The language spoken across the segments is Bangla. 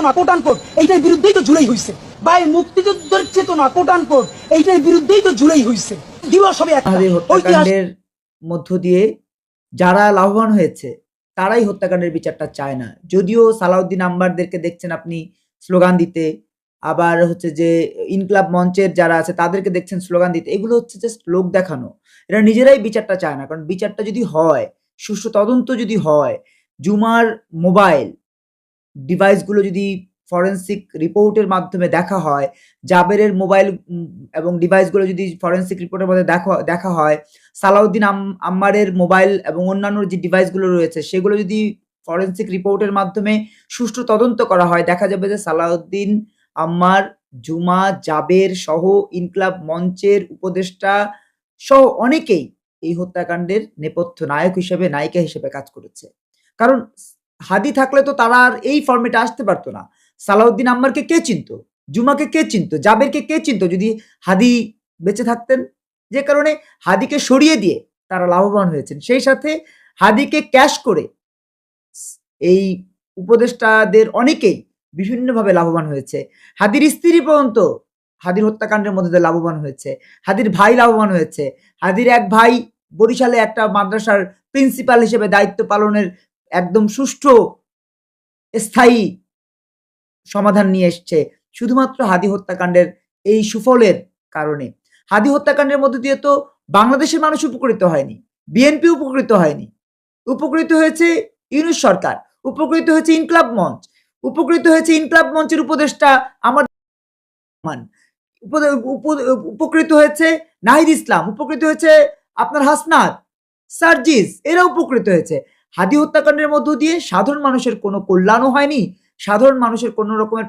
চেতনা কোট আনকোট এইটার বিরুদ্ধেই তো জুলাই হইছে, বা এই মুক্তিযুদ্ধের চেতনা কোট আনকোট এইটার বিরুদ্ধেই তো জুলাই হইছে। দিবস হবে একটা হত্যাকাণ্ডের মধ্য দিয়ে যারা লাভবান হয়েছে তারাই হত্যাকাণ্ডের বিচারটা চায় না। যদিও সালাউদ্দিন আম্বারদেরকে দেখছেন আপনি স্লোগান দিতে, আবার হচ্ছে যে ইনকলাব মঞ্চের যারা আছে তাদেরকে দেখছেন স্লোগান দিতে, এগুলো হচ্ছে জাস্ট লোক দেখানো। এরা নিজেরাই বিচারটা চায় না। কারণ বিচারটা যদি হয়, সুষ্ঠু তদন্ত যদি হয়, জুমার মোবাইল ডিভাইসগুলো যদি ফরেন্সিক রিপোর্টের মাধ্যমে দেখা হয়, জাবেরের মোবাইল এবং ডিভাইসগুলো যদি ফরেন্সিক রিপোর্টের মধ্যে দেখা হয়, সালাউদ্দিন আম্মারের মোবাইল এবং অন্যান্য যে ডিভাইসগুলো রয়েছে সেগুলো যদি ফরেন্সিক রিপোর্টের মাধ্যমে সুষ্ঠু তদন্ত করা হয়, দেখা যাবে যে সালাউদ্দিন আম্মার, জুমা, জাবের সহ ইনকলাব মঞ্চের উপদেষ্টা সহ অনেকেই এই হত্যাকাণ্ডের নেপথ্য নায়ক হিসেবে, নায়িকা হিসেবে কাজ করেছে। কারণ হাদি থাকলে তো তারা আর এই ফর্মেটে আসতে পারতো না। সালাউদ্দিন আম্মারকে কে চিনতো, জুমাকে কে চিনতো, জাবেরকে কে চিনতো যদি হাদি বেঁচে থাকতেন? যে কারণে হাদিকে সরিয়ে দিয়ে তারা লাভবান হয়েছেন। সেই সাথে হাদিকে ক্যাশ করে এই উপদেষ্টাদের অনেকেই বিভিন্নভাবে লাভবান হয়েছে। হাদির স্ত্রী পর্যন্ত হাদির হত্যাকাণ্ডের মধ্যে দিয়ে লাভবান হয়েছে। হাদির ভাই লাভবান হয়েছে। হাদির এক ভাই বরিশালে একটা মাদ্রাসার প্রিন্সিপাল হিসেবে দায়িত্ব পালনের একদম সুষ্ঠু স্থায়ী সমাধান নিয়ে এসছে শুধুমাত্র হাদি হত্যাকাণ্ডের এই সুফলের কারণে। হাদি হত্যাকাণ্ডের মধ্যে দিয়ে তো বাংলাদেশের মানুষ উপকৃত হয়নি, বিএনপি উপকৃত হয়নি, উপকৃত হয়েছে ইউনূস সরকার, উপকৃত হয়েছে ইনকলাব মঞ্চ, উপকৃত হয়েছে ইনকলাব মঞ্চের উপদেষ্টা আমার উপকৃত হয়েছে নাহিদ ইসলাম, উপকৃত হয়েছে আপনার হাসনাত, সার্জিস, এরা উপকৃত হয়েছে। হাদি হত্যাকাণ্ডের মধ্য দিয়ে সাধারণ মানুষের কোনো কল্যাণও হয়নি, সাধারণ মানুষের কোনো রকমের,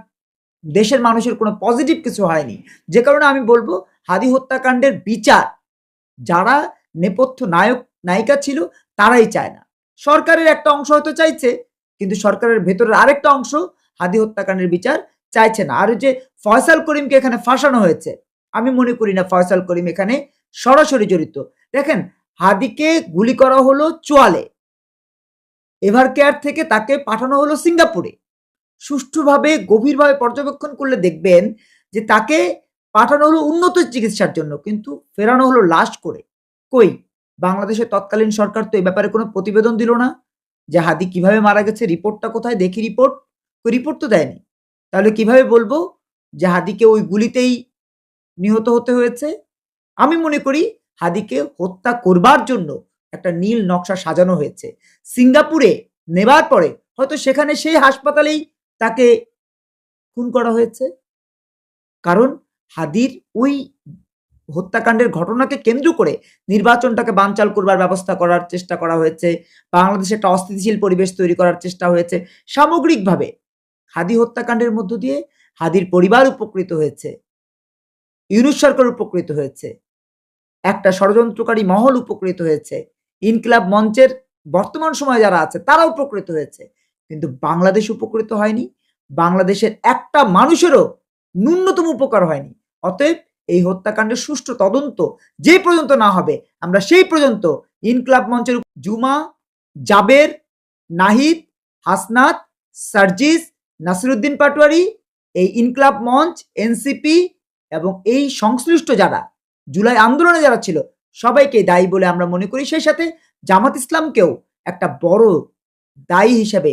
দেশের মানুষের কোনো পজিটিভ কিছু হয়নি। যে কারণে আমি বলবো হাদি হত্যাকাণ্ডের বিচার যারা নেপথ্য নায়ক নায়িকা ছিল তারাই চায় না। সরকারের একটা অংশ হয়তো চাইছে, কিন্তু সরকারের ভেতরের আরেকটা অংশ হাদি হত্যাকাণ্ডের বিচার চাইছে না। আর যে ফয়সাল করিমকে এখানে ফাঁসানো হয়েছে, আমি মনে করি না ফয়সাল করিম এখানে সরাসরি জড়িত। দেখেন, হাদিকে গুলি করা হলো চোয়ালে, এভার কেয়ার থেকে তাকে পাঠানো হলো সিঙ্গাপুরে। সুষ্ঠুভাবে গভীরভাবে পর্যবেক্ষণ করলে দেখবেন যে তাকে পাঠানো হলো উন্নত চিকিৎসার জন্য, কিন্তু ফেরানো হলো লাশ করে। কই, বাংলাদেশের তৎকালীন সরকার তো এই ব্যাপারে কোনো প্রতিবেদন দিল না যে হাদি কিভাবে মারা গেছে, রিপোর্টটা কোথায়, দেখি রিপোর্ট। রিপোর্ট তো দেয়নি। তাহলে কিভাবে বলবো যে হাদিকে ওই গুলিতেই নিহত হতে হয়েছে? আমি মনে করি হাদিকে হত্যা করবার জন্য একটা নীল নকশা সাজানো হয়েছে। সিঙ্গাপুরে নেবার পরে হয়তো সেখানে সেই হাসপাতালেই তাকে খুন করা হয়েছে। কারণ হাদির ওই হত্যাকাণ্ডের ঘটনাকে কেন্দ্র করে নির্বাচনটাকে বানচাল করবার ব্যবস্থা করার চেষ্টা করা হয়েছে, বাংলাদেশে একটা অস্থিতিশীল পরিবেশ তৈরি করার চেষ্টা হয়েছে। সামগ্রিকভাবে হাদি হত্যাকাণ্ডের মধ্য দিয়ে হাদির পরিবার উপকৃত হয়েছে, ইউনূস সরকার উপকৃত হয়েছে, একটা ষড়যন্ত্রকারী মহল উপকৃত হয়েছে, ইনকলাব মঞ্চের বর্তমান সময়ে যারা আছে তারা উপকৃত হয়েছে, কিন্তু বাংলাদেশ উপকৃত হয়নি। বাংলাদেশের একটা মানুষেরও ন্যূনতম উপকার হয়নি। অতএব এই হত্যাকাণ্ডের সুষ্ঠু তদন্ত যে পর্যন্ত না হবে, আমরা সেই পর্যন্ত ইনকলাব মঞ্চের জুমা, জাবের, নাহিদ, হাসনাত, সার্জিস, নাসিরউদ্দিন পাটোয়ারি, এই ইনকলাব মঞ্চ, এনসিপি এবং এই সংশ্লিষ্ট যারা জুলাই আন্দোলনে যারা ছিল সবাইকে দায়ী বলে আমরা মনে করি। সেই সাথে জামাত ইসলামকেও একটা বড় দায়ী হিসেবে